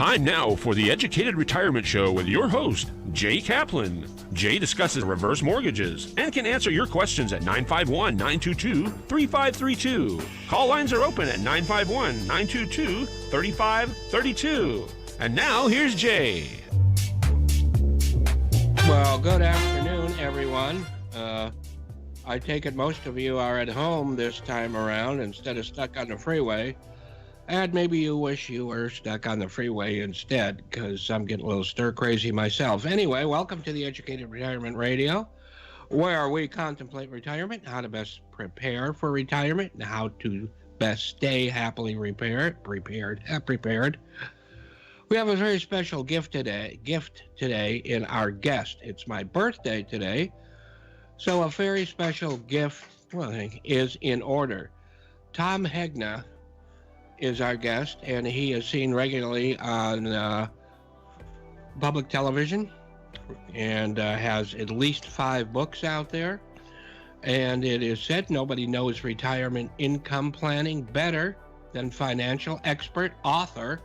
Time now for the Educated Retirement Show with your host, Jay Kaplan. Jay discusses reverse mortgages and can answer your questions at 951-922-3532. Call lines are open at 951-922-3532. And now here's Jay. Well, good afternoon, everyone. I take it most of you are at home this time around instead of stuck on the freeway. And maybe you wish you were stuck on the freeway instead, because I'm getting a little stir-crazy myself. Anyway, welcome to the Educated Retirement Radio, where we contemplate retirement, how to best prepare for retirement, and how to best stay happily prepared. We have a very special gift today in our guest. It's my birthday today, so a very special gift is in order. Tom Hegna is our guest, and he is seen regularly on public television and has at least 5 books out there. And it is said nobody knows retirement income planning better than financial expert, author,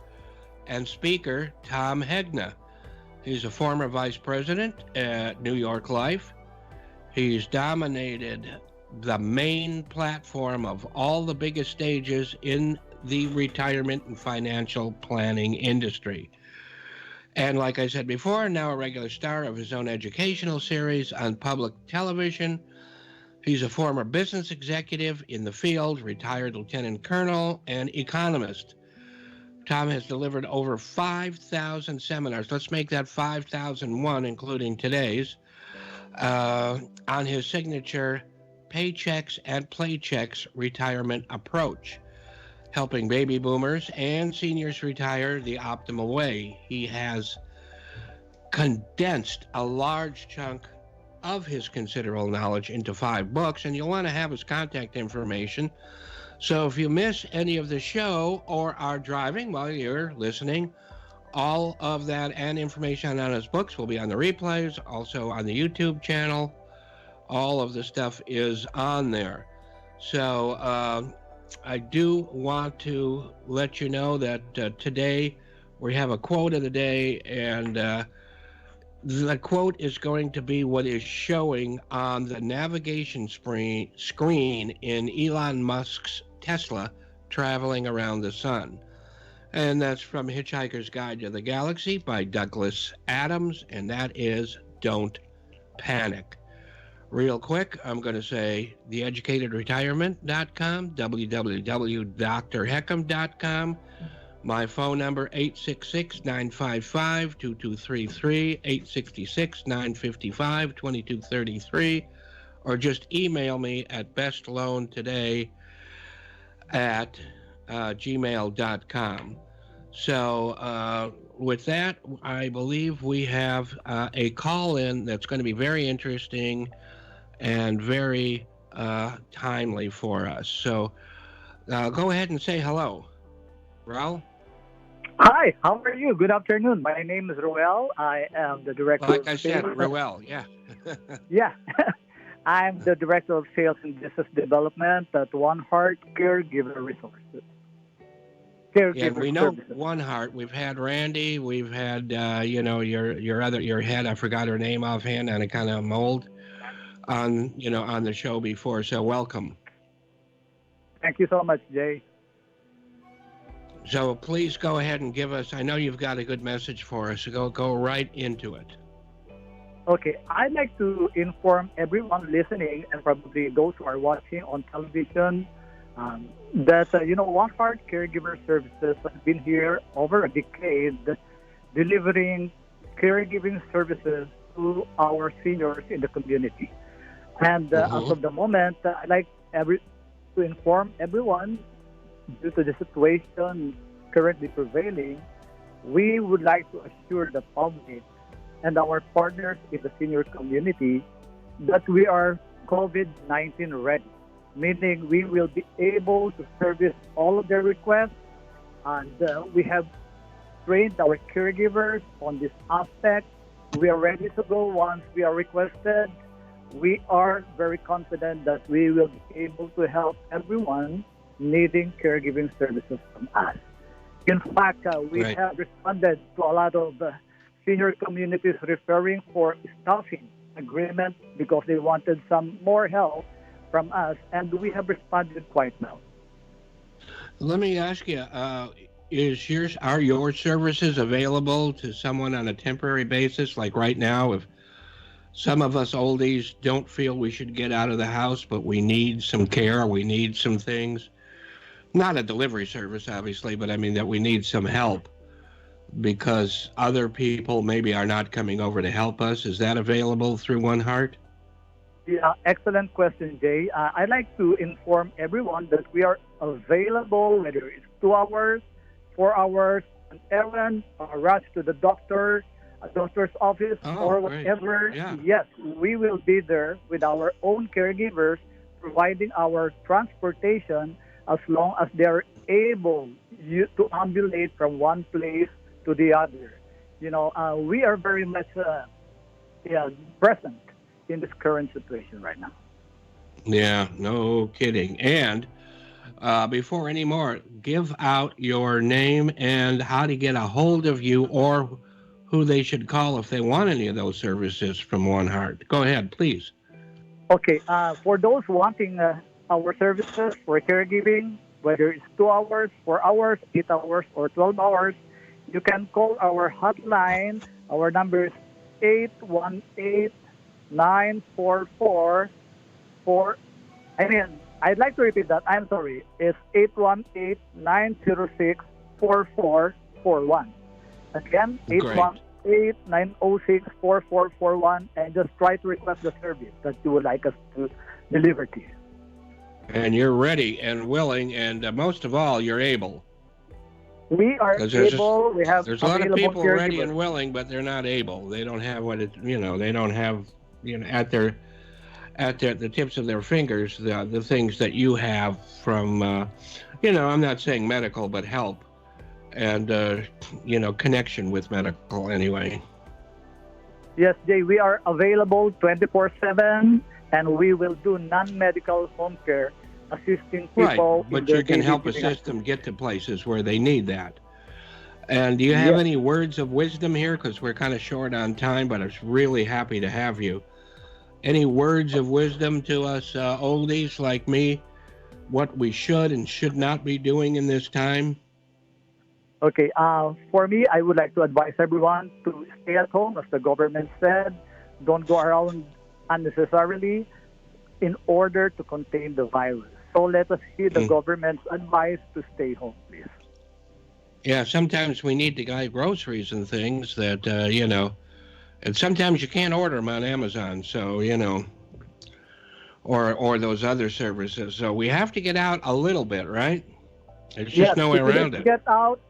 and speaker Tom Hegna. He's a former vice president at New York Life. He's dominated the main platform of all the biggest stages in the retirement and financial planning industry. And like I said before, now a regular star of his own educational series on public television. He's a former business executive in the field, retired lieutenant colonel, and economist. Tom has delivered over 5,000 seminars. Let's make that 5,001, including today's, on his signature Paychecks and Playchecks retirement approach, helping baby boomers and seniors retire the optimal way. He has condensed a large chunk of his considerable knowledge into 5 books, and you'll want to have his contact information. So if you miss any of the show or are driving while you're listening, all of that and information on his books will be on the replays, also on the YouTube channel. All of the stuff is on there. So I do want to let you know that today we have a quote of the day, and the quote is going to be what is showing on the navigation screen in Elon Musk's Tesla traveling around the sun. And that's from Hitchhiker's Guide to the Galaxy by Douglas Adams, and that is Don't Panic. Real quick, I'm going to say theeducatedretirement.com, www.drheckham.com. My phone number, 866-955-2233, 866-955-2233, or just email me at bestloantoday@gmail.com. So with that, I believe we have a call-in that's going to be very interesting and very timely for us. So go ahead and say hello. Raul? Hi, how are you? Good afternoon. My name is Roel. I am the director like I said, Roel, yeah. Yeah. I'm the director of sales and business development at One Heart Caregiver Resources. And we know services. One Heart. We've had Randy. We've had your head. I forgot her name offhand, on a kind of mold on the show before. So welcome. Thank you so much, Jay. So please go ahead and give us. I know you've got a good message for us. So go right into it. Okay, I'd like to inform everyone listening and probably those who are watching on television that One Heart Caregiver Services has been here over a decade, delivering caregiving services to our seniors in the community. And as of the moment, I'd like to inform everyone, due to the situation currently prevailing, we would like to assure the public and our partners in the senior community that we are COVID-19 ready, meaning we will be able to service all of their requests, and we have trained our caregivers on this aspect. We are ready to go once we are requested. We are very confident that we will be able to help everyone needing caregiving services from us. In fact, we Right. have responded to a lot of senior communities referring for staffing agreement because they wanted some more help from us, and we have responded quite well. Let me ask you, are your services available to someone on a temporary basis? Like right now, if some of us oldies don't feel we should get out of the house, but we need some care, we need some things. Not a delivery service, obviously, but I mean that we need some help because other people maybe are not coming over to help us. Is that available through One Heart? Yeah, excellent question, Jay. I'd like to inform everyone that we are available, whether it's 2 hours, 4 hours, an errand, a rush to the doctor, a doctor's office, Oh, or great. whatever. Yeah. Yes, we will be there with our own caregivers, providing our transportation as long as they're able to ambulate from one place to the other. We are very much present in this current situation right now. Yeah, no kidding. And before any more, give out your name and how to get a hold of you or who they should call if they want any of those services from One Heart. Go ahead, please. Okay, for those wanting our services for caregiving, whether it's 2 hours, 4 hours, 8 hours, or 12 hours, you can call our hotline. Our number is 818-944-4. I'd like to repeat that. I'm sorry. It's 818-906-4441. Again, Great. 818-906-4441, and just try to request the service that you would like us to deliver to you. And you're ready and willing, and most of all, you're able. We are 'Cause there's able. We have There's a lot of available people ready caregivers. and willing, but they're not able. They don't have they don't have, at the tips of their fingers, the things that you have from, I'm not saying medical, but help and, connection with medical anyway. Yes, Jay, we are available 24/7, and we will do non-medical home care, assisting Right, people. in but their you can daily help living assist them get to places where they need that. And do you have Yes. any words of wisdom here? Because we're kind of short on time, but I was really happy to have you. Any words of wisdom to us oldies like me, what we should and should not be doing in this time? Okay, for me, I would like to advise everyone to stay at home, as the government said. Don't go around unnecessarily in order to contain the virus. So let us heed the government's advice to stay home, please. Yeah, sometimes we need to buy groceries and things that, and sometimes you can't order them on Amazon, so, or those other services. So we have to get out a little bit, right? There's just Yes, no way if you around need it. to get out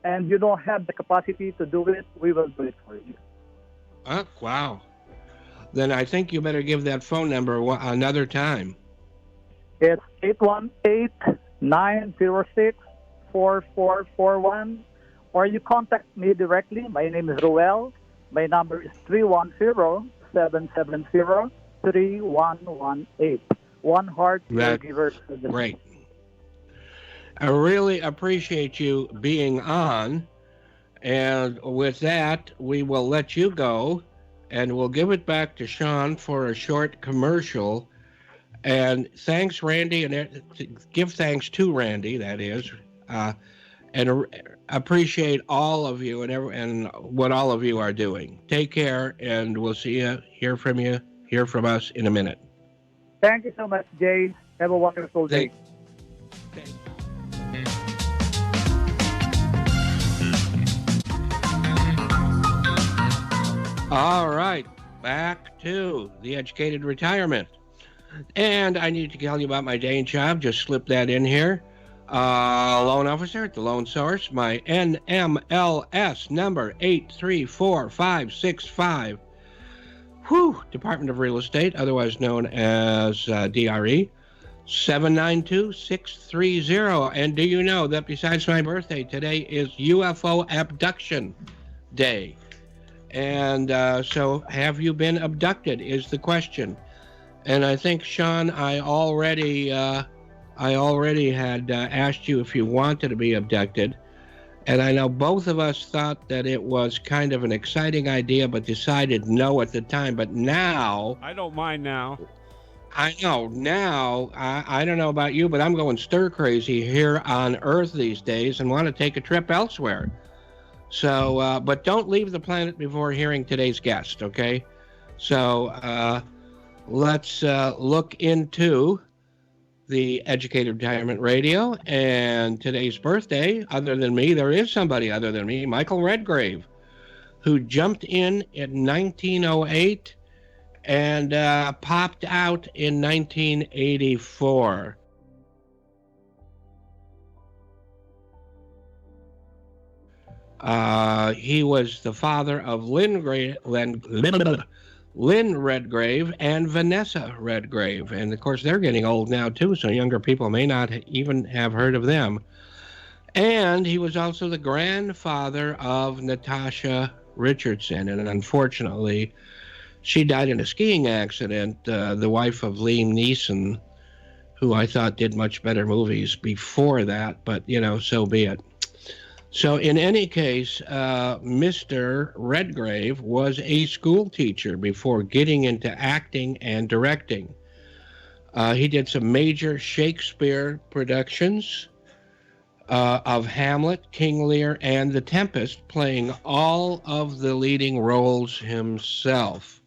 and you don't have the capacity to do it, we will do it for you. Wow. Then I think you better give that phone number another time. It's 818-906-4441, or you contact me directly. My name is Roel. My number is 310-770-3118. One Heart That- Caregiver Service. Great. I really appreciate you being on. And with that, we will let you go and we'll give it back to Sean for a short commercial. And thanks, Randy, and give thanks to Randy, that is, and appreciate all of you and what all of you are doing. Take care, and we'll hear from us in a minute. Thank you so much, Jay. Have a wonderful day. All right, back to the educated retirement. And I need to tell you about my day job. Just slip that in here. Loan officer at the Loan Source. My NMLS number 834565. Department of Real Estate, otherwise known as DRE. 792-630. And do you know that besides my birthday, today is UFO Abduction Day? And so have you been abducted is the question. And I think, Sean, I already had asked you if you wanted to be abducted. And I know both of us thought that it was kind of an exciting idea, but decided no at the time. But now, I don't mind now. I know now, I don't know about you, but I'm going stir crazy here on Earth these days and want to take a trip elsewhere. So, but don't leave the planet before hearing today's guest, okay? So let's look into the Educated Retirement Radio and today's birthday. Other than me, there is somebody other than me, Michael Redgrave, who jumped in 1908 and popped out in 1984. He was the father of Lynn Redgrave and Vanessa Redgrave. And of course, they're getting old now too, so younger people may not even have heard of them. And he was also the grandfather of Natasha Richardson. And unfortunately, she died in a skiing accident, the wife of Liam Neeson, who I thought did much better movies before that, but, so be it. So in any case, Mr. Redgrave was a school teacher before getting into acting and directing. He did some major Shakespeare productions of Hamlet, King Lear, and The Tempest, playing all of the leading roles himself.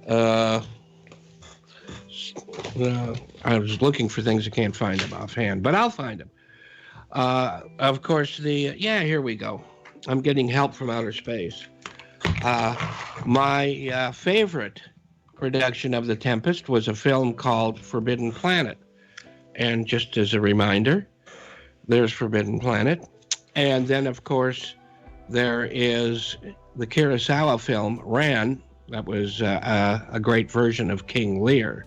I was looking for things I can't find them offhand, but I'll find them. Of course, here we go. I'm getting help from outer space. My favorite production of The Tempest was a film called Forbidden Planet. And just as a reminder, there's Forbidden Planet. And then, of course, there is the Kurosawa film, Ran. That was a great version of King Lear.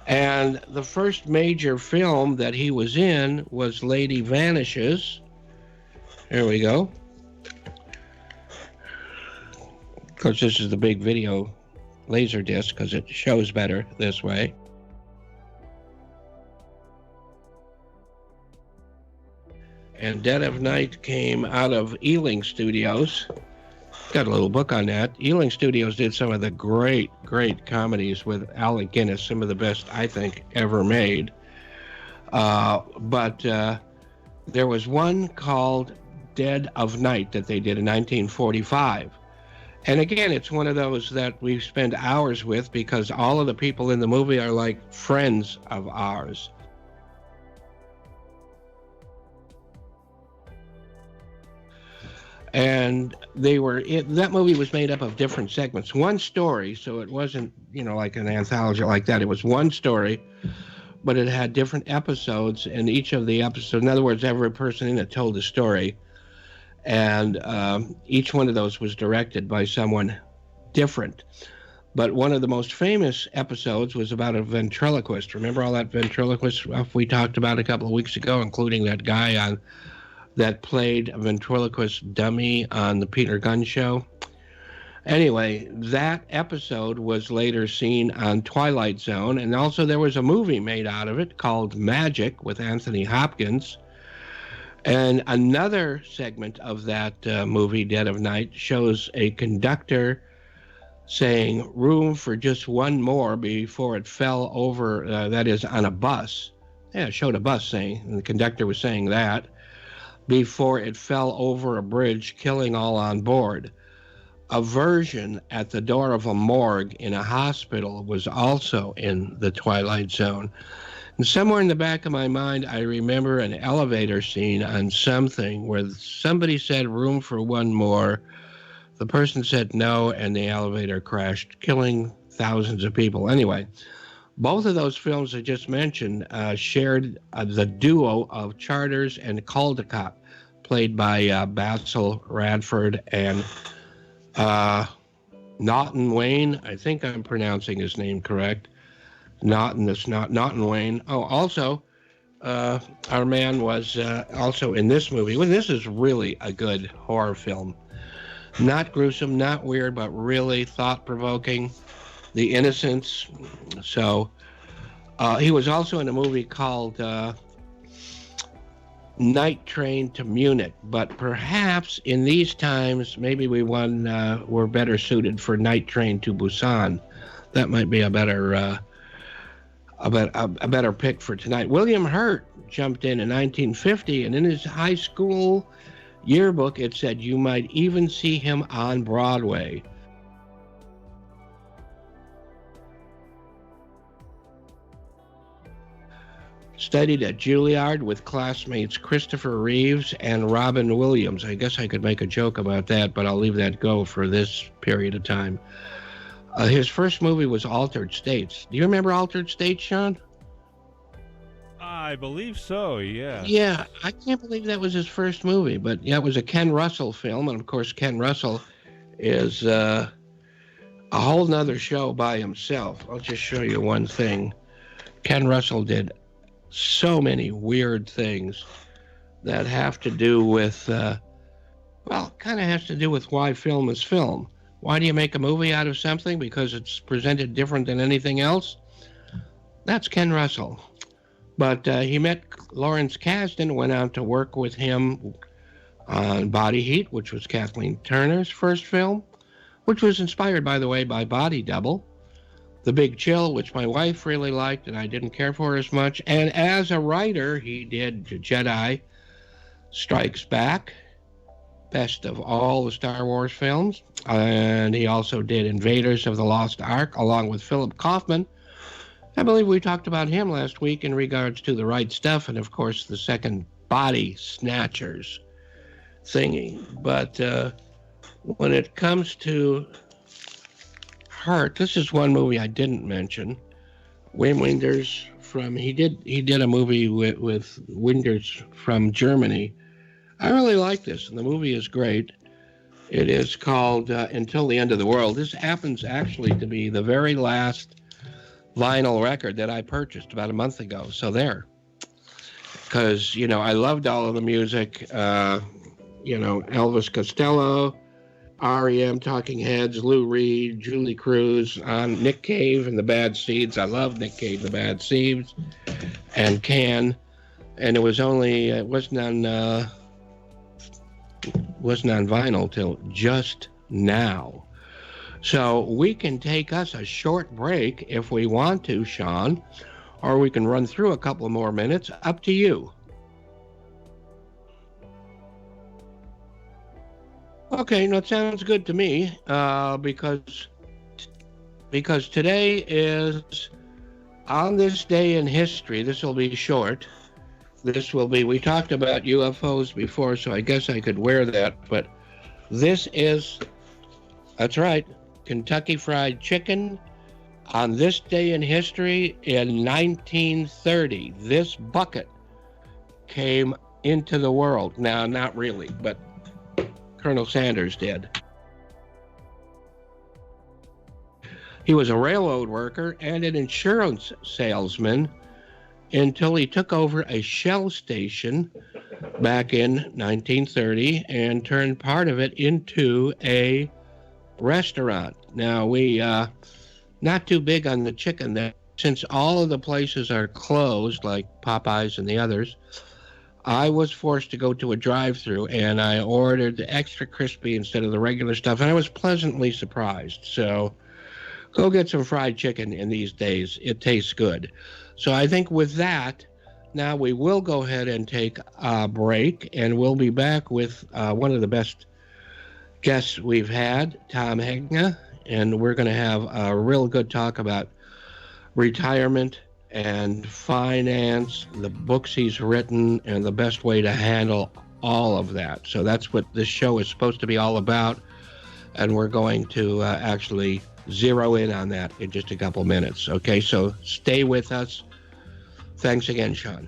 And the first major film that he was in was Lady Vanishes. There we go. Of course, this is the big video laser disc because it shows better this way. And Dead of Night came out of Ealing Studios. Got a little book on that. Ealing Studios did some of the great comedies with Alec Guinness, some of the best, I think, ever made. But there was one called Dead of Night that they did in 1945. And again, it's one of those that we spend hours with because all of the people in the movie are like friends of ours. And that movie was made up of different segments. One story, so it wasn't, like an anthology like that. It was one story, but it had different episodes, and each of the episodes, in other words, every person in it told a story. And each one of those was directed by someone different. But one of the most famous episodes was about a ventriloquist. Remember all that ventriloquist stuff we talked about a couple of weeks ago, including that guy that played a ventriloquist dummy on the Peter Gunn Show? Anyway, that episode was later seen on Twilight Zone, and also there was a movie made out of it called Magic with Anthony Hopkins. And another segment of that movie, Dead of Night, shows a conductor saying room for just one more before it fell over, that is, on a bus. Yeah, it showed a bus saying, and the conductor was saying that, before it fell over a bridge, killing all on board. A version at the door of a morgue in a hospital was also in the Twilight Zone. And somewhere in the back of my mind, I remember an elevator scene on something where somebody said room for one more. The person said no, and the elevator crashed, killing thousands of people. Anyway, both of those films I just mentioned shared the duo of Charters and Caldecott, played by Basil Radford and Naughton Wayne. I think I'm pronouncing his name correct. Naughton Wayne. Oh, also, our man was also in this movie. Well, this is really a good horror film. Not gruesome, not weird, but really thought-provoking. The Innocents. So he was also in a movie called Night Train to Munich. But perhaps in these times, maybe we're better suited for Night Train to Busan. That might be a better pick for tonight. William Hurt jumped in 1950, and in his high school yearbook, it said you might even see him on Broadway. Studied at Juilliard with classmates Christopher Reeves and Robin Williams. I guess I could make a joke about that, but I'll leave that go for this period of time. His first movie was Altered States. Do you remember Altered States, Sean? I believe so, yeah. Yeah, I can't believe that was his first movie, but yeah, it was a Ken Russell film, and of course Ken Russell is a whole nother show by himself. I'll just show you one thing. Ken Russell did so many weird things that have to do with, kind of has to do with why film is film. Why do you make a movie out of something? Because it's presented different than anything else? That's Ken Russell. But he met Lawrence Kasdan, went out to work with him on Body Heat, which was Kathleen Turner's first film, which was inspired, by the way, by Body Double. The Big Chill, which my wife really liked and I didn't care for as much. And as a writer, he did Jedi Strikes Back, best of all the Star Wars films. And he also did Invaders of the Lost Ark, along with Philip Kaufman. I believe we talked about him last week in regards to The Right Stuff and, of course, the second Body Snatchers thingy. But when it comes to Hurt, this is one movie I didn't mention. Wim Wenders he did a movie with Wenders from Germany. I really like this, and the movie is great. It is called Until the End of the World. This happens actually to be the very last vinyl record that I purchased about a month ago. So there. Because, I loved all of the music. Elvis Costello, R.E.M., Talking Heads, Lou Reed, Julie Cruz, Nick Cave and the Bad Seeds. I love Nick Cave and the Bad Seeds, and Can. And it wasn't on vinyl till just now. So we can take us a short break if we want to, Sean, or we can run through a couple more minutes. Up to you. Okay, that sounds good to me, because today is, on this day in history. This will be short. We talked about UFOs before, so I guess I could wear that, but that's right, Kentucky Fried Chicken. On this day in history, in 1930, this bucket came into the world. Now, not really, but Colonel Sanders did. He was a railroad worker and an insurance salesman until he took over a Shell station back in 1930 and turned part of it into a restaurant. Now, we not too big on the chicken there, since all of the places are closed, like Popeyes and the others. I was forced to go to a drive-thru, and I ordered the extra crispy instead of the regular stuff, and I was pleasantly surprised. So go get some fried chicken in these days. It tastes good. So I think with that, now we will go ahead and take a break, and we'll be back with one of the best guests we've had, Tom Hegna, and we're going to have a real good talk about retirement and finance, the books he's written, and the best way to handle all of that. So that's what this show is supposed to be all about, and we're going to actually zero in on that in just a couple minutes. Okay, so stay with us. Thanks again, Sean.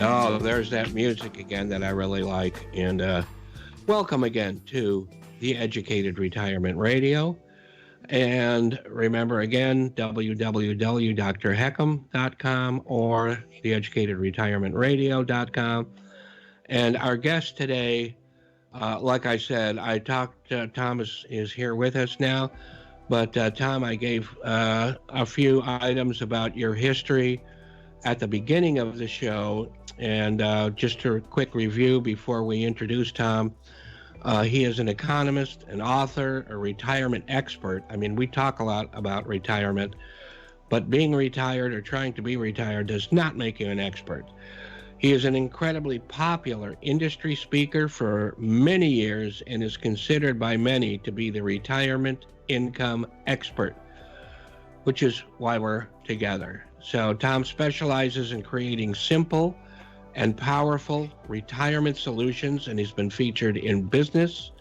Oh, there's that music again that I really like. And welcome again to the Educated Retirement Radio. And remember again, www.drheckham.com or theeducatedretirementradio.com. And our guest today, like I said, I talked, Thomas is here with us now. But Tom, I gave a few items about your history at the beginning of the show. And just a quick review before we introduce Tom. He is an economist, an author, a retirement expert. I mean, we talk a lot about retirement, but being retired or trying to be retired does not make you an expert. He is an incredibly popular industry speaker for many years and is considered by many to be the retirement income expert, which is why we're together. So Tom specializes in creating simple and powerful retirement solutions, and he's been featured in Business,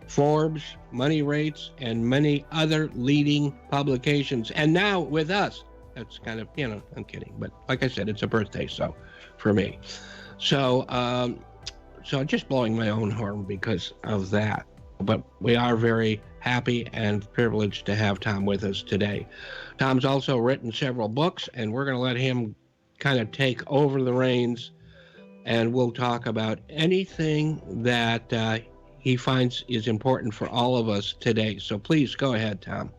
Forbes, Money Rates, and many other leading publications. And now with us. That's kind of, I'm kidding. But like I said, it's a birthday, so for me. So just blowing my own horn because of that. But we are very happy and privileged to have Tom with us today. Tom's also written several books, and we're going to let him kind of take over the reins, and we'll talk about anything that he finds is important for all of us today. So please go ahead, Tom.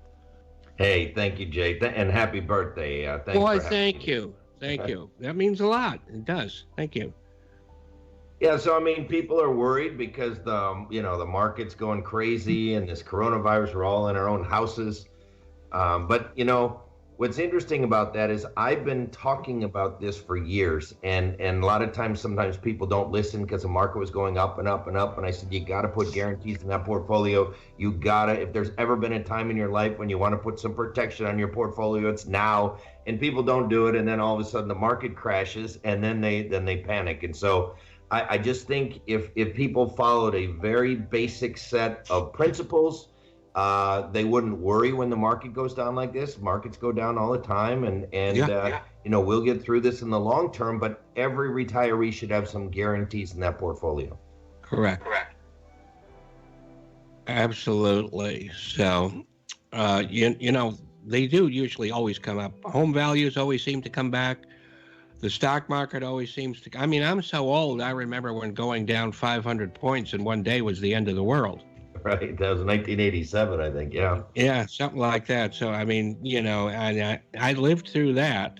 Hey, thank you, Jay, and happy birthday. Thanks Boy, for thank you. Thank you. That means a lot. It does. Thank you. Yeah, so I mean, people are worried because the market's going crazy and this coronavirus, we're all in our own houses. But what's interesting about that is I've been talking about this for years, and a lot of times, sometimes people don't listen because the market was going up and up and up. And I said, you got to put guarantees in that portfolio. You got to, if there's ever been a time in your life when you want to put some protection on your portfolio, it's now. And people don't do it. And then all of a sudden the market crashes, and then they panic. And so I just think if people followed a very basic set of principles, they wouldn't worry when the market goes down like this. Markets go down all the time, and we'll get through this in the long term. But every retiree should have some guarantees in that portfolio. Correct. Absolutely. So, they do usually always come up. Home values always seem to come back. The stock market always seems to. I mean, I'm so old. I remember when going down 500 points in one day was the end of the world. Right. That was 1987, I think. Yeah. Yeah, something like that. So, I mean, I lived through that.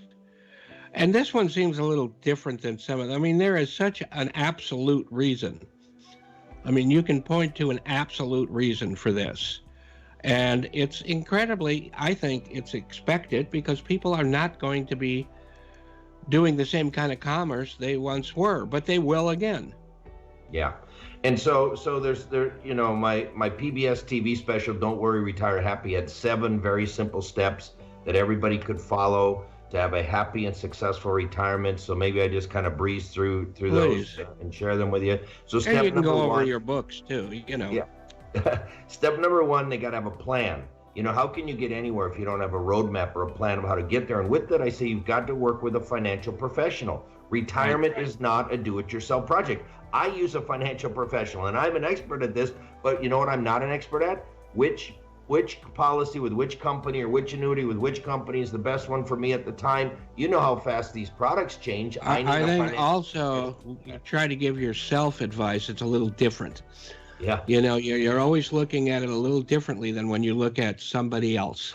And this one seems a little different than some of them. I mean, there is such an absolute reason. I mean, you can point to an absolute reason for this. And it's incredibly, I think it's expected because people are not going to be doing the same kind of commerce they once were, but they will again. Yeah. And so there's my PBS TV special, Don't Worry, Retire Happy, had 7 very simple steps that everybody could follow to have a happy and successful retirement. So maybe I just kind of breeze through those and share them with you. So and step you can number go over 1, your books too, Yeah. Step number 1, they got to have a plan. How can you get anywhere if you don't have a roadmap or a plan of how to get there? And with that, I say you've got to work with a financial professional. Retirement is not a do-it-yourself project. I use a financial professional, and I'm an expert at this, but you know what I'm not an expert at? Which policy with which company or which annuity with which company is the best one for me at the time? You know how fast these products change. I think also you try to give yourself advice. It's a little different. Yeah. You're always looking at it a little differently than when you look at somebody else.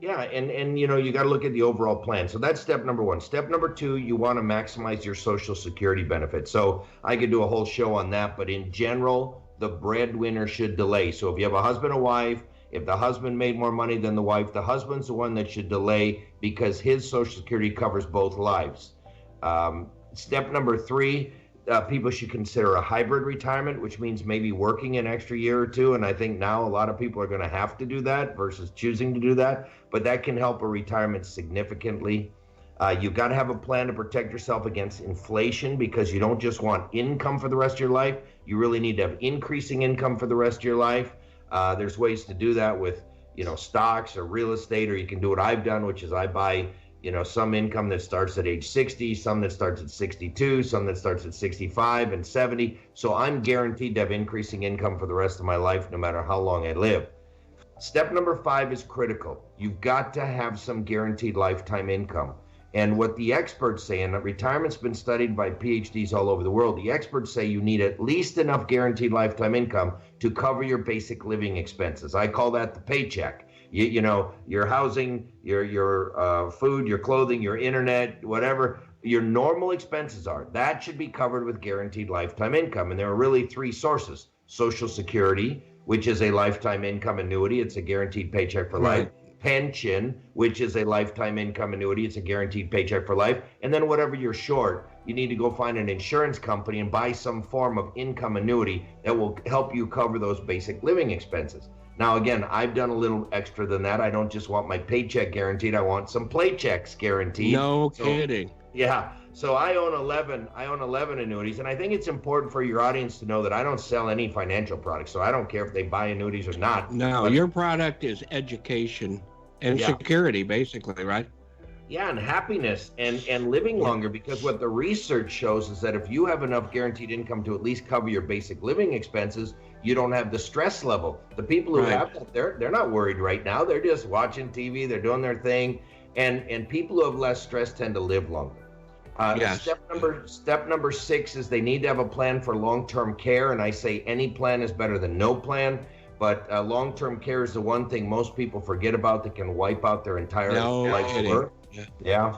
Yeah, and you got to look at the overall plan. So that's step number 1. Step number 2, you want to maximize your Social Security benefit. So I could do a whole show on that, but in general, the breadwinner should delay. So if you have a husband or wife, if the husband made more money than the wife, the husband's the one that should delay because his Social Security covers both lives. Step number 3, people should consider a hybrid retirement, which means maybe working an extra year or 2. And I think now a lot of people are going to have to do that versus choosing to do that. But that can help a retirement significantly. You've got to have a plan to protect yourself against inflation because you don't just want income for the rest of your life. You really need to have increasing income for the rest of your life. There's ways to do that with, stocks or real estate, or you can do what I've done, which is I buy some income that starts at age 60, some that starts at 62, some that starts at 65 and 70. So I'm guaranteed to have increasing income for the rest of my life, no matter how long I live. Step number 5 is critical. You've got to have some guaranteed lifetime income. And what the experts say, and retirement's been studied by PhDs all over the world, the experts say you need at least enough guaranteed lifetime income to cover your basic living expenses. I call that the paycheck. You know, your housing, your food, your clothing, your internet, whatever your normal expenses are, that should be covered with guaranteed lifetime income. And there are really three sources: Social Security, which is a lifetime income annuity. It's a guaranteed paycheck for life. Pension, which is a lifetime income annuity. It's a guaranteed paycheck for life. And then whatever you're short, you need to go find an insurance company and buy some form of income annuity that will help you cover those basic living expenses. Now, again, I've done a little extra than that. I don't just want my paycheck guaranteed. I want some paychecks guaranteed. No kidding. Yeah. So I own 11 annuities, and I think it's important for your audience to know that I don't sell any financial products. So I don't care if they buy annuities or not. No, your product is education and security, basically, right? Yeah, and happiness and living longer, because what the research shows is that if you have enough guaranteed income to at least cover your basic living expenses, you don't have the stress level. The people who have that, they're not worried right now. They're just watching TV, they're doing their thing, and people who have less stress tend to live longer. Step number 6 is they need to have a plan for long-term care, and I say any plan is better than no plan. But long-term care is the one thing most people forget about that can wipe out their entire life's work. Yeah.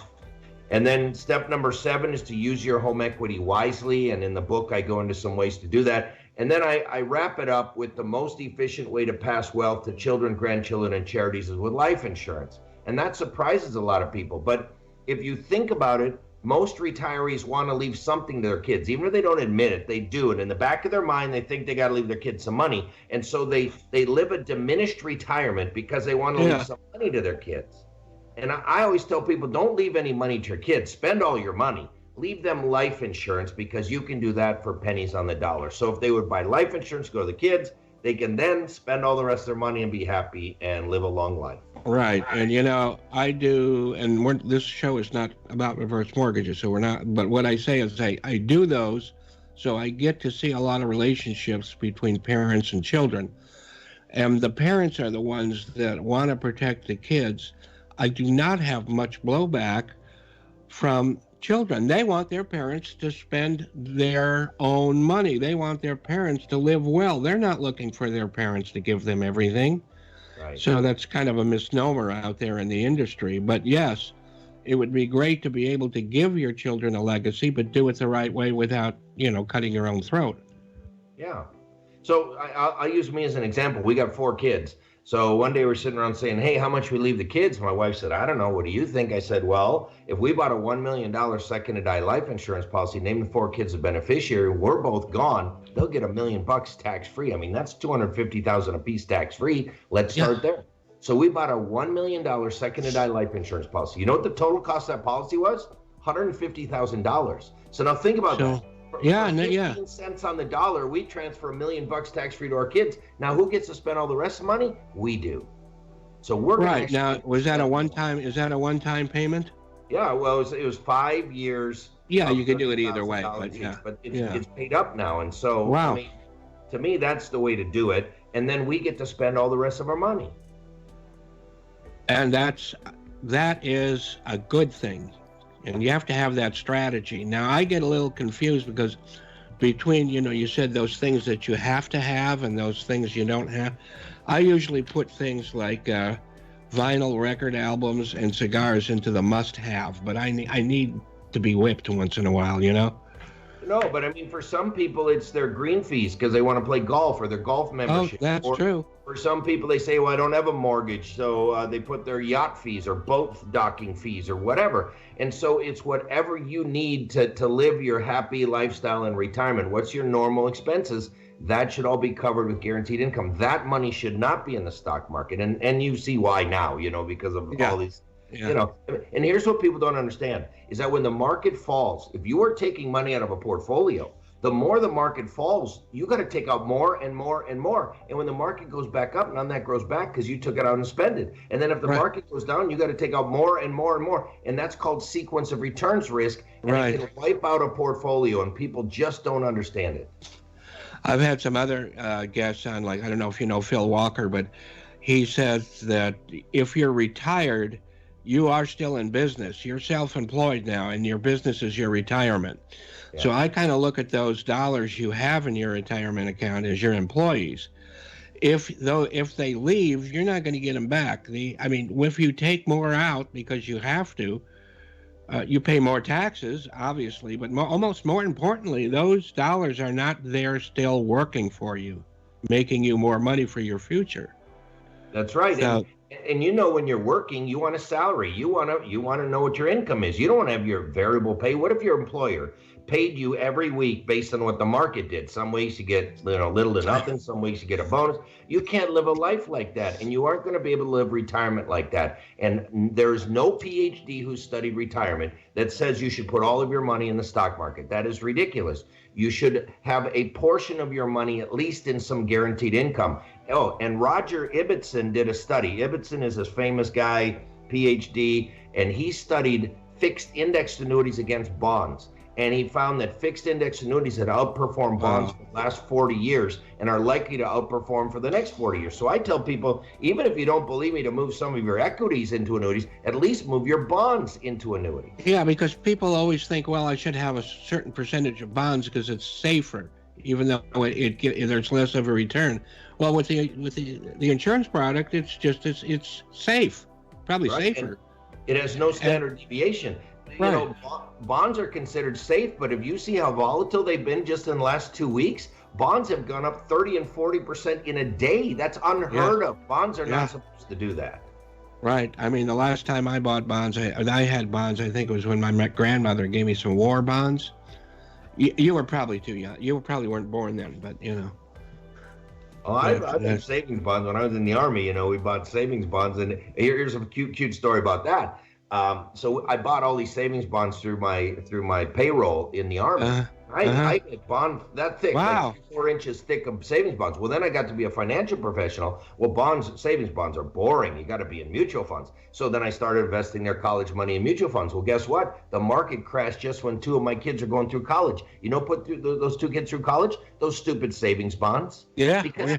And then step number 7 is to use your home equity wisely. And in the book, I go into some ways to do that. And then I wrap it up with the most efficient way to pass wealth to children, grandchildren, and charities is with life insurance. And that surprises a lot of people. But if you think about it, most retirees want to leave something to their kids. Even if they don't admit it, they do it. In the back of their mind, they think they got to leave their kids some money. And so they live a diminished retirement because they want to leave some money to their kids. And I always tell people, don't leave any money to your kids. Spend all your money. Leave them life insurance, because you can do that for pennies on the dollar. So if they would buy life insurance, go to the kids, they can then spend all the rest of their money and be happy and live a long life. Right. And, you know, I do, and this show is not about reverse mortgages, so we're not, but what I say is I do those, so I get to see a lot of relationships between parents and children. And the parents are the ones that want to protect the kids. I do not have much blowback from children. They want their parents to spend their own money. They want their parents to live well. They're not looking for their parents to give them everything. Right. So that's kind of a misnomer out there in the industry. But yes, it would be great to be able to give your children a legacy, but do it the right way without, cutting your own throat. Yeah. So I'll use me as an example. We got 4 kids. So one day we're sitting around saying, hey, how much we leave the kids? My wife said, I don't know. What do you think? I said, well, if we bought a $1 million second to die life insurance policy, named the 4 kids a beneficiary, we're both gone, they'll get $1 million tax free. I mean, that's $250,000 a piece tax free. Let's start there. So we bought a $1 million second to die life insurance policy. You know what the total cost of that policy was? $150,000. So now think about that. For 15 cents on the dollar, we transfer $1 million tax free to our kids. Now, who gets to spend all the rest of the money? We do. So we're right now. Was that a one-time? Is that a one-time payment? Yeah. Well, it was 5 years. Yeah, you can do it either way, but it's paid up now, and so wow. To me, that's the way to do it. And then we get to spend all the rest of our money. And that is a good thing. And you have to have that strategy. Now, I get a little confused because between, you said those things that you have to have and those things you don't have. I usually put things like vinyl record albums and cigars into the must-have, but I need to be whipped once in a while, No, but I mean, for some people, it's their green fees because they want to play golf or their golf membership. Oh, that's true. For some people, they say, well, I don't have a mortgage, so they put their yacht fees or boat docking fees or whatever. And so it's whatever you need to live your happy lifestyle in retirement. What's your normal expenses? That should all be covered with guaranteed income. That money should not be in the stock market. And you see why now, because of all these. And here's what people don't understand is that when the market falls, if you are taking money out of a portfolio, the more the market falls, you got to take out more and more and more. And when the market goes back up, none of that grows back because you took it out and spent it. And then if the market goes down, you got to take out more and more and more. And that's called sequence of returns risk. And it can wipe out a portfolio, and people just don't understand it. I've had some other guests on, like, I don't know if you know Phil Walker, but he says that if you're retired, you are still in business. You're self-employed now, and your business is your retirement. Yeah. So I kind of look at those dollars you have in your retirement account as your employees. If they leave, you're not going to get them back. If you take more out because you have to, you pay more taxes, obviously, but almost more importantly, those dollars are not there still working for you, making you more money for your future. That's right. So, And when you're working, you want a salary. You want to know what your income is. You don't want to have your variable pay. What if your employer paid you every week based on what the market did? Some weeks you get little to nothing. Some weeks you get a bonus. You can't live a life like that, and you aren't going to be able to live retirement like that. And there's no PhD who studied retirement that says you should put all of your money in the stock market. That is ridiculous. You should have a portion of your money at least in some guaranteed income. Oh, and Roger Ibbotson did a study. Ibbotson is a famous guy, PhD, and he studied fixed indexed annuities against bonds. And he found that fixed index annuities had outperformed bonds for the last 40 years and are likely to outperform for the next 40 years. So I tell people, even if you don't believe me to move some of your equities into annuities, at least move your bonds into annuities. yeah, because people always think, well, I should have a certain percentage of bonds because it's safer, even though there's less of a return. Well, with the insurance product, it's safe, probably Right. safer. And it has no standard deviation. Right. Bonds are considered safe, but if you see how volatile they've been just in the last 2 weeks, bonds have gone up 30 and 40% in a day. That's unheard of. Bonds are not supposed to do that. Right. I mean, the last time I bought bonds, I had bonds, I think it was when my grandmother gave me some war bonds. You were probably too young. You probably weren't born then, but Oh, I've been savings bonds. When I was in the Army, we bought savings bonds. And here's a cute story about that. So I bought all these savings bonds through my payroll in the Army. I had a bond that thick, Wow. like 4 inches thick of savings bonds. Well, then I got to be a financial professional. Well, savings bonds are boring. You got to be in mutual funds. So then I started investing their college money in mutual funds. Well, guess what? The market crashed just when 2 of my kids are going through college. Put those 2 kids through college? Those stupid savings bonds. Yeah. Because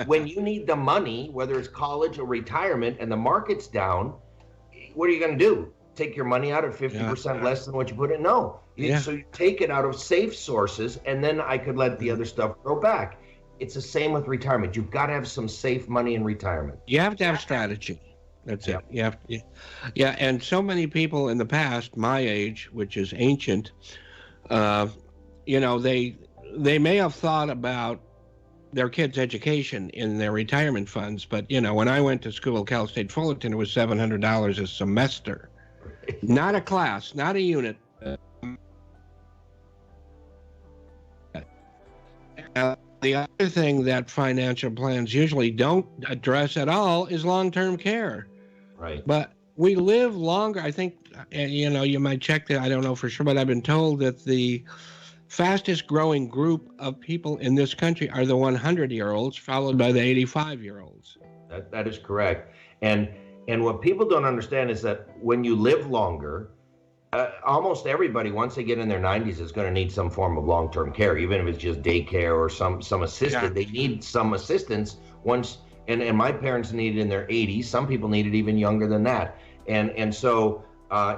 when you need the money, whether it's college or retirement, and the market's down, what are you going to do? Take your money out at 50% less than what you put in? No. So you take it out of safe sources, and then I could let the other stuff grow back. It's the same with retirement. You've got to have some safe money in retirement. You have to have strategy. That's it. You have to, yeah. And so many people in the past, my age, which is ancient, they may have thought about their kids' education in their retirement funds, but when I went to school, Cal State Fullerton, it was $700 a semester, not a class, not a unit. The other thing that financial plans usually don't address at all is long-term care. Right. But we live longer. I think, you might check that. I don't know for sure, but I've been told that the fastest growing group of people in this country are the 100-year-olds, followed by the 85-year-olds. That is correct. And what people don't understand is that when you live longer, almost everybody, once they get in their 90s, is going to need some form of long-term care, even if it's just daycare or some assistance. Yeah. They need some assistance once. And my parents need it in their 80s. Some people need it even younger than that. And so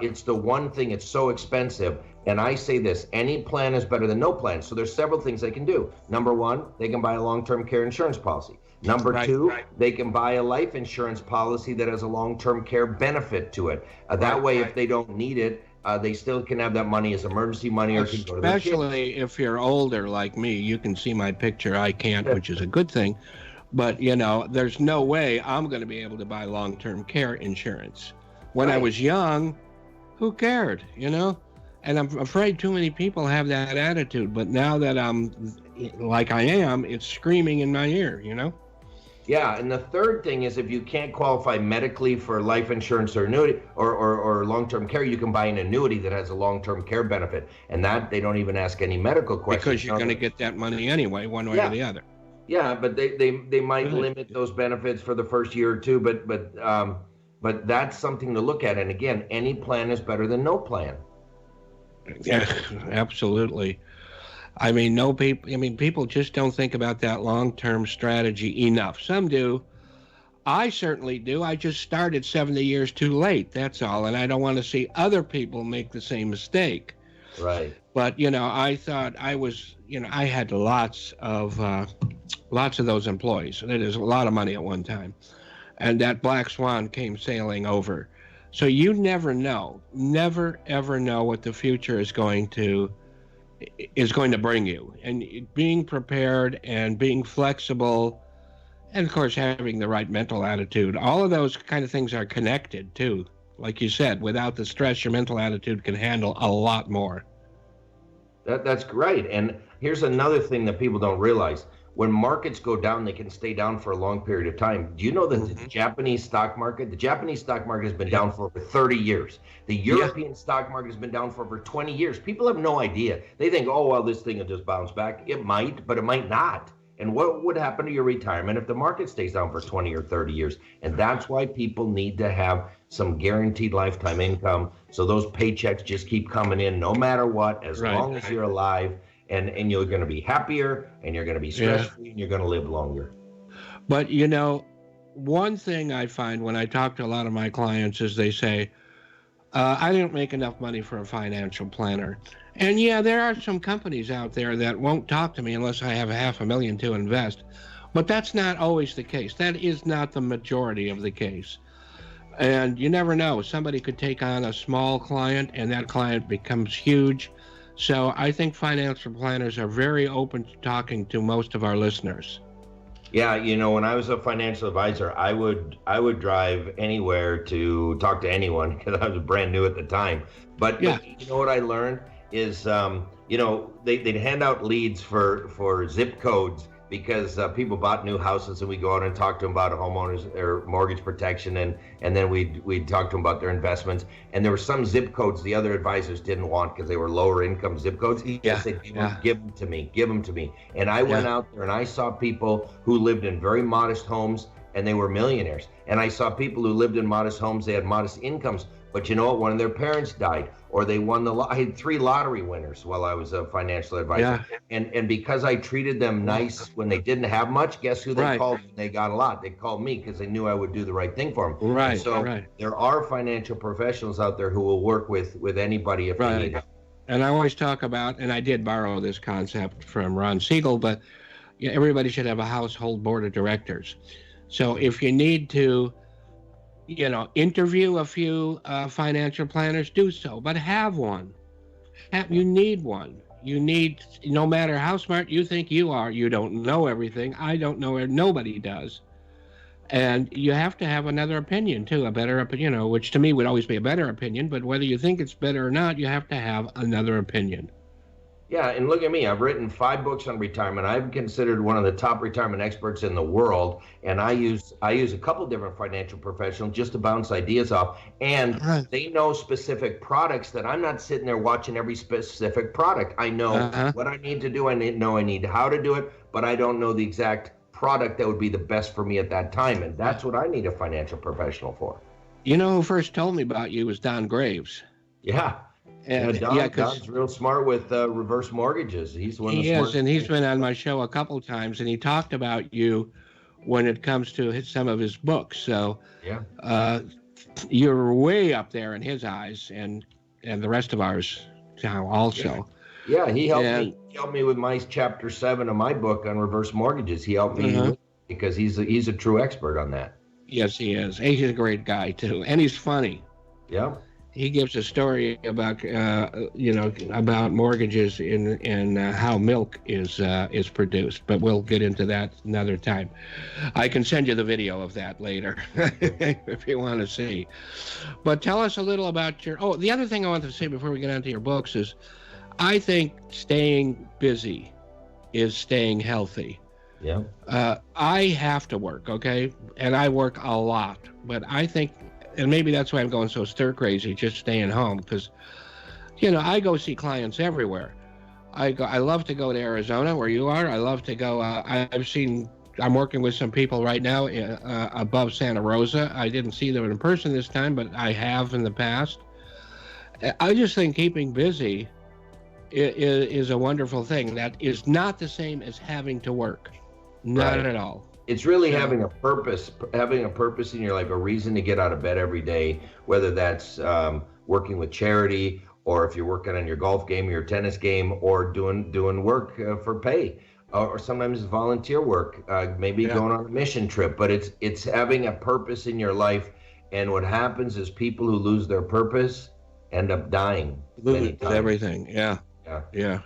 it's the one thing. It's so expensive. And I say this: any plan is better than no plan. So there's several things they can do. Number one, they can buy a long-term care insurance policy. Number two, they can buy a life insurance policy that has a long-term care benefit to it. That way, if they don't need it, they still can have that money as emergency money, or can go to the kids. Especially if you're older like me. You can see my picture. I can't, which is a good thing. But, there's no way I'm going to be able to buy long-term care insurance. When I was young, who cared, And I'm afraid too many people have that attitude. But now that I'm like I am, it's screaming in my ear, Yeah, and the third thing is, if you can't qualify medically for life insurance or annuity or long-term care, you can buy an annuity that has a long-term care benefit, and that they don't even ask any medical questions. Because you're going to get that money anyway, one way or the other. Yeah, but they might limit those benefits for the first year or two, but that's something to look at. And again, any plan is better than no plan. Yeah, absolutely. People just don't think about that long-term strategy enough. Some do. I certainly do. I just started 70 years too late. That's all. And I don't want to see other people make the same mistake. Right. But, I thought I was, I had lots of those employees. It is a lot of money at one time. And that black swan came sailing over. So you never never, ever know what the future is going to bring you. And being prepared and being flexible, and of course, having the right mental attitude, all of those kind of things are connected too. Like you said, without the stress, your mental attitude can handle a lot more. That's great. And here's another thing that people don't realize. When markets go down, they can stay down for a long period of time. Do you know that the Japanese stock market has been down for over 30 years. The European stock market has been down for over 20 years. People have no idea. They think, oh, well, this thing will just bounce back. It might, but it might not. And what would happen to your retirement if the market stays down for 20 or 30 years? And that's why people need to have some guaranteed lifetime income. So those paychecks just keep coming in no matter what, as long as you're alive. And you're going to be happier, and you're going to be stress-free, and you're going to live longer. But, one thing I find when I talk to a lot of my clients is they say, I didn't make enough money for a financial planner. And yeah, there are some companies out there that won't talk to me unless I have $500,000 to invest. But that's not always the case. That is not the majority of the case. And you never know. Somebody could take on a small client and that client becomes huge. So I think financial planners are very open to talking to most of our listeners. Yeah, when I was a financial advisor, I would drive anywhere to talk to anyone because I was brand new at the time. But you know what I learned is, they'd hand out leads for zip codes because people bought new houses, and we go out and talk to them about a homeowner's or mortgage protection, and then we'd talk to them about their investments. And there were some zip codes the other advisors didn't want because they were lower income zip codes. I said, give them to me. And I went out there and I saw people who lived in very modest homes and they were millionaires. And I saw people who lived in modest homes, they had modest incomes, but you know what? One of their parents died, or they won I had 3 lottery winners while I was a financial advisor. And because I treated them nice when they didn't have much, guess who they called when they got a lot? They called me because they knew I would do the right thing for them. Right. And so there are financial professionals out there who will work with anybody if they need it. And I always talk about, and I did borrow this concept from Ron Siegel, but everybody should have a household board of directors. So if you need to, interview a few financial planners, do so, but have one. You need one. You need, no matter how smart you think you are, you don't know everything. I don't know, nobody does. And you have to have another opinion too, a better opinion, which to me would always be a better opinion, but whether you think it's better or not, you have to have another opinion. Yeah, and look at me. I've written 5 books on retirement. I'm considered one of the top retirement experts in the world, and I use a couple different financial professionals just to bounce ideas off. And they know specific products that I'm not sitting there watching every specific product. I know what I need to do. I need how to do it, but I don't know the exact product that would be the best for me at that time. And that's what I need a financial professional for. You know who first told me about you was Don Graves. Yeah. And Don's real smart with reverse mortgages. He's one of the smartest. And he's been on my show a couple times, and he talked about you when it comes to some of his books. So you're way up there in his eyes, and the rest of ours now also. Yeah, he helped me. He helped me with my chapter 7 of my book on reverse mortgages. He helped me because he's a true expert on that. Yes, he is. He's a great guy too, and he's funny. Yeah. He gives a story about about mortgages and how milk is produced, but we'll get into that another time. I can send you the video of that later if you want to see. But tell us a little about the other thing I want to say before we get on to your books is, I think staying busy is staying healthy. Yeah. I have to work, okay, and I work a lot, but I think. And maybe that's why I'm going so stir crazy, just staying home, because, I go see clients everywhere. I love to go to Arizona, where you are. I love to go. I'm working with some people right now above Santa Rosa. I didn't see them in person this time, but I have in the past. I just think keeping busy is a wonderful thing. That is not the same as having to work. Not at all. It's really So- having a purpose in your life, a reason to get out of bed every day, whether that's working with charity, or if you're working on your golf game or your tennis game, or doing work for pay, or sometimes it's volunteer work, maybe going on a mission trip. But it's having a purpose in your life. And what happens is people who lose their purpose end up dying. Lose everything. Yeah. Yeah. Yeah.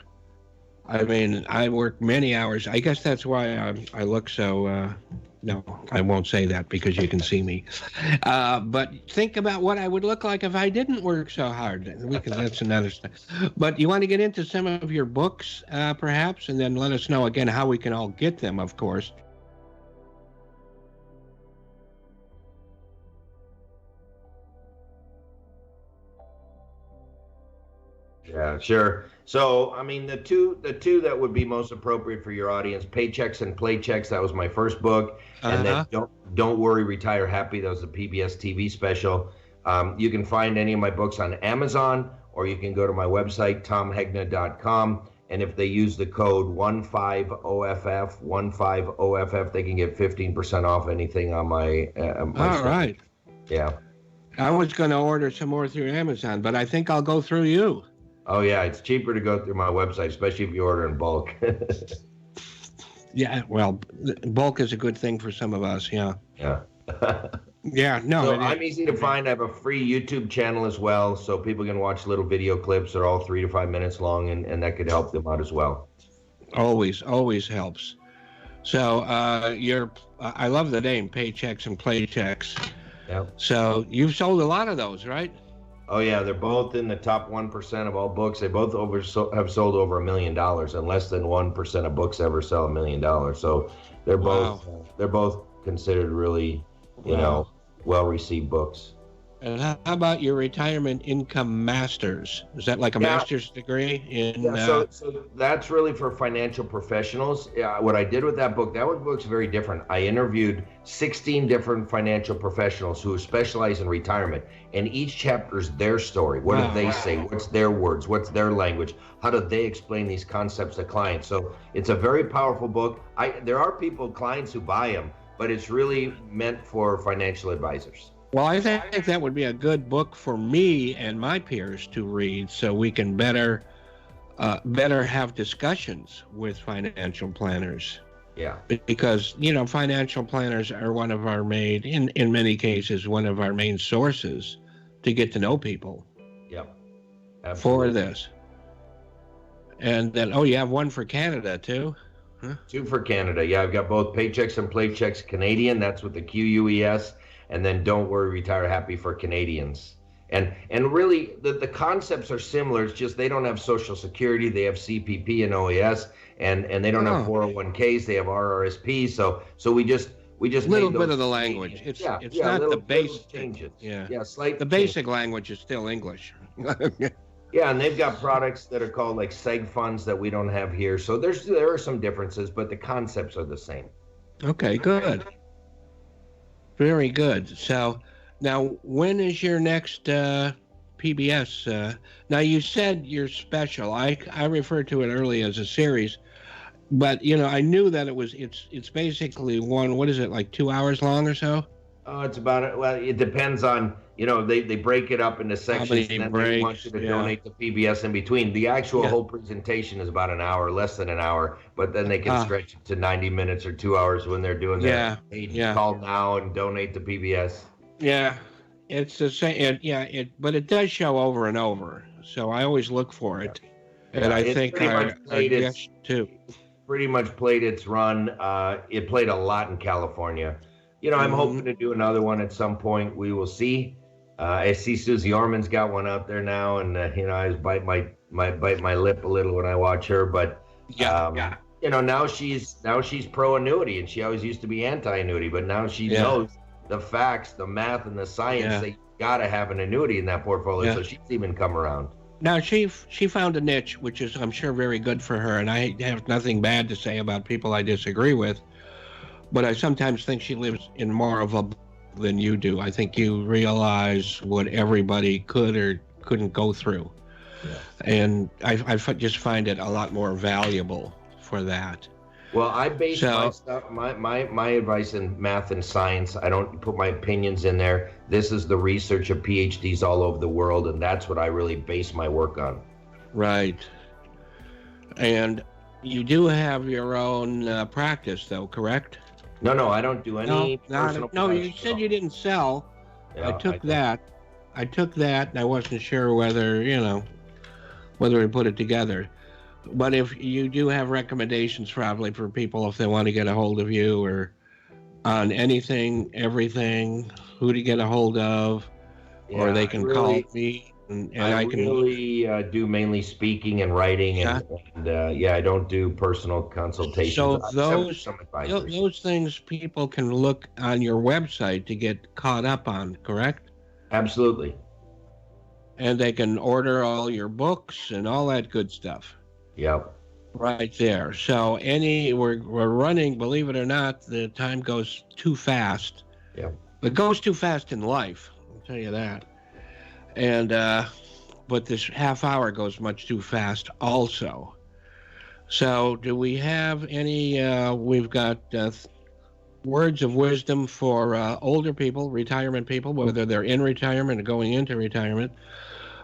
I mean, I work many hours. I guess that's why I look so. No, I won't say that because you can see me. But think about what I would look like if I didn't work so hard. That's another stuff. But you want to get into some of your books, perhaps, and then let us know again how we can all get them, of course. Yeah, sure. So, I mean, the two that would be most appropriate for your audience, Paychecks and Playchecks. That was my first book, and then Don't Worry, Retire Happy. That was the PBS TV special. You can find any of my books on Amazon, or you can go to my website, tomhegna.com. And if they use the code 15OFF, they can get 15% off anything on my. All right. Yeah. I was going to order some more through Amazon, but I think I'll go through you. Oh yeah, it's cheaper to go through my website, especially if you order in bulk. Yeah, well, bulk is a good thing for some of us. Yeah. Yeah. Yeah. No. So I'm easy to find. I have a free YouTube channel as well, so people can watch little video clips. They're all 3 to 5 minutes long, and that could help them out as well. Always helps. So I love the name, Paychecks and Playchecks. Yeah. So you've sold a lot of those, right? Oh yeah, they're both in the top 1% of all books. They both have sold over $1 million, and less than 1% of books ever sell $1 million. So they're both considered really, well received books. And how about your retirement income masters? Is that like a master's degree in? So that's really for financial professionals. What I did with that book's very different. I interviewed 16 different financial professionals who specialize in retirement, and each chapter is their story. What did they say? What's their words? What's their language? How do they explain these concepts to clients? So it's a very powerful book. There are clients who buy them, but it's really meant for financial advisors. Well, I think that would be a good book for me and my peers to read, so we can better have discussions with financial planners. Yeah. Because financial planners are one of our in many cases, one of our main sources to get to know people. Yep. Absolutely. For this. And then, you have one for Canada too. Huh? 2 for Canada. Yeah, I've got both Paychecks and Playchecks Canadian. That's with the QUES. And then Don't Worry, Retire Happy for Canadians. And really, the concepts are similar. It's just they don't have Social Security. They have CPP and OAS, and they don't have 401ks. They have RRSP. So we just little bit of the language. It's not the basic changes. Yeah. Slight. The basic language is still English. Yeah, and they've got products that are called like seg funds that we don't have here. So there are some differences, but the concepts are the same. Okay, good. Very good. So now, when is your next PBS? Now, you said your special. I referred to it early as a series, but I knew that it's basically what is it, like 2 hours long or so? Oh, it's about well, it depends on they break it up into sections, and then they want you to donate to PBS in between. The actual whole presentation is about an hour, less than an hour, but then they can stretch it to 90 minutes or 2 hours when they're doing their call now and donate to PBS. Yeah, it's the same. But it does show over and over, so I always look for it, and I think I guess too. Pretty much played its run. It played a lot in California. I'm hoping to do another one at some point. We will see. I see Susie Orman's got one out there now, and I just bite my lip a little when I watch her. But now she's pro annuity, and she always used to be anti annuity, but now she knows the facts, the math, and the science. That you gotta have an annuity in that portfolio. So she's even come around. Now she found a niche, which is I'm sure very good for her, and I have nothing bad to say about people I disagree with. But I sometimes think she lives in more of a than you do. I think you realize what everybody could or couldn't go through. Yeah. And I just find it a lot more valuable for that. Well, I base my So, stuff, my advice in math and science. I don't put my opinions in there. This is the research of PhDs all over the world, and that's what I really base my work on. right. And you do have your own practice, though, correct? No, I don't do any personal no. You production at said all. you didn't sell. Yeah, I took don't. that. I took that, and I wasn't sure whether whether we put it together. But if you do have recommendations, probably for people if they want to get a hold of you or on anything, everything, who to get a hold of, or Yeah, they I can call really, me, and I I can. really do mainly speaking and writing, Yeah. and yeah, I don't do personal consultations So except for some advisors. those things people can look on your website to get caught up on, correct? Absolutely. And they can order all your books and all that good stuff Yep. right there. So we're running, believe it or not, the time goes too fast. Yep. It goes too fast in life, I'll tell you that. And but this half hour goes much too fast also. So do we have any we've got words of wisdom for older people, retirement people, whether they're in retirement or going into retirement,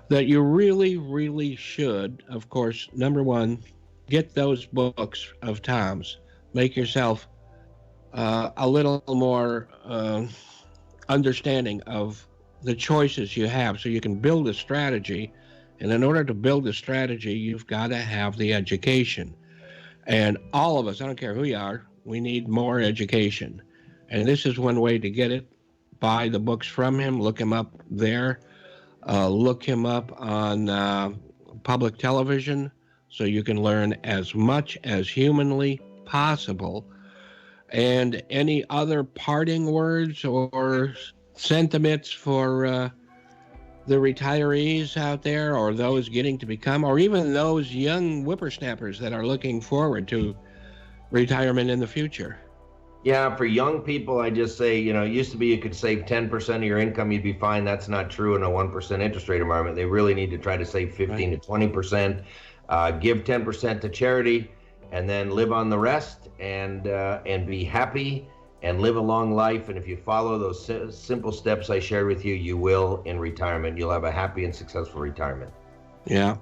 that you really, really should, of course, number one, get those books of Tom's. Make yourself a little more understanding of the choices you have so you can build a strategy. And in order to build a strategy, you've got to have the education. And all of us, I don't care who you are, we need more education. And this is one way to get it. Buy the books from him, look him up there, look him up on public television so you can learn as much as humanly possible. And any other parting words or sentiments for the retirees out there, or those getting to become, or even those young whippersnappers that are looking forward to retirement in the future? Yeah, for young people, I just say, it used to be you could save 10% of your income, you'd be fine. That's not true in a 1% interest rate environment. They really need to try to save 15 to 20%, give 10% to charity, and then live on the rest and be happy and live a long life. And if you follow those simple steps I shared with you, you will in retirement. You'll have a happy and successful retirement. Yeah,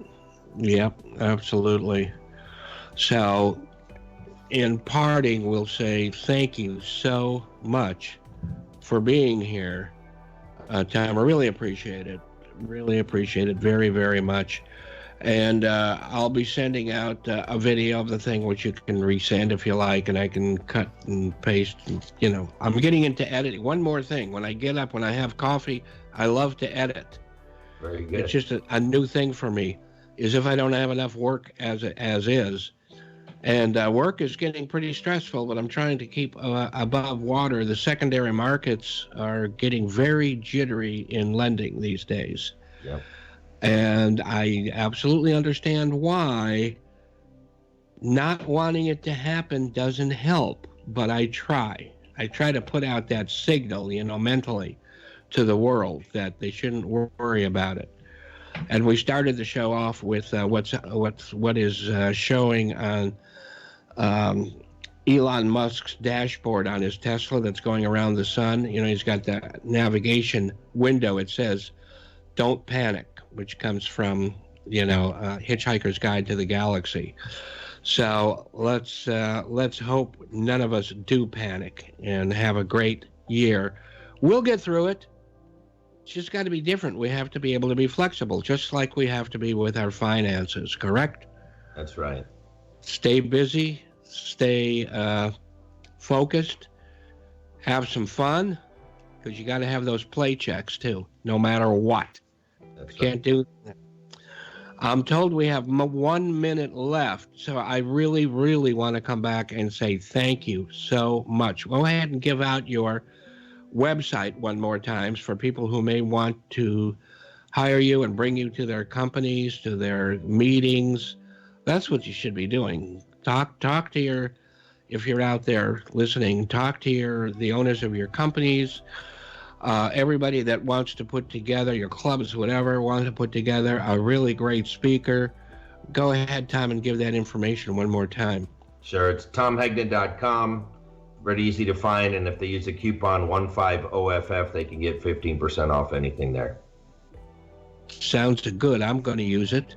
absolutely. So in parting, we'll say thank you so much for being here, Tom. I really appreciate it. Really appreciate it very, very much. And I'll be sending out a video of the thing, which you can resend if you like, and I can cut and paste. I'm getting into editing. One more thing. When I get up, when I have coffee, I love to edit. Very good. It's just a new thing for me, is if I don't have enough work as is. And work is getting pretty stressful, but I'm trying to keep above water. The secondary markets are getting very jittery in lending these days. Yep. And I absolutely understand why not wanting it to happen doesn't help, but I try. I try to put out that signal, mentally to the world that they shouldn't worry about it. And we started the show off with what is showing on Elon Musk's dashboard on his Tesla that's going around the sun. He's got the navigation window. It says, "Don't panic," which comes from, Hitchhiker's Guide to the Galaxy. So let's hope none of us do panic and have a great year. We'll get through it. It's just got to be different. We have to be able to be flexible, just like we have to be with our finances, correct? That's right. Stay busy, stay focused, have some fun, because you got to have those play checks too, no matter what. That's Can't do that. I'm told we have 1 minute left, so I really, really want to come back and say thank you so much. Go ahead and give out your website one more time for people who may want to hire you and bring you to their companies, to their meetings. That's what you should be doing. Talk to your, if you're out there listening, talk to the owners of your companies. Everybody that wants to put together, your clubs, whatever, want to put together a really great speaker. Go ahead, Tom, and give that information one more time. Sure, it's tomhegna.com. Very easy to find, and if they use the coupon 15OFF, they can get 15% off anything there. Sounds good. I'm going to use it.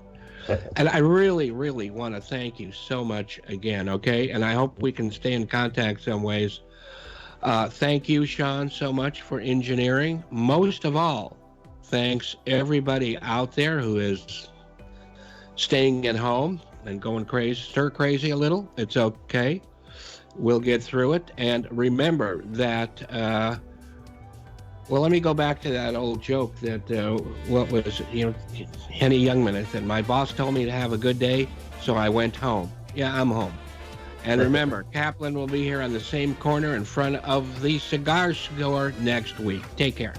And I really, really want to thank you so much again, okay? And I hope we can stay in contact some ways. Thank you, Sean, so much for engineering. Most of all, thanks everybody out there who is staying at home and going crazy, stir crazy a little. It's okay. We'll get through it. And remember that, well, let me go back to that old joke that, what was it? Henny Youngman, I said, my boss told me to have a good day, so I went home. Yeah, I'm home. And remember, Kaplan will be here on the same corner in front of the cigar store next week. Take care.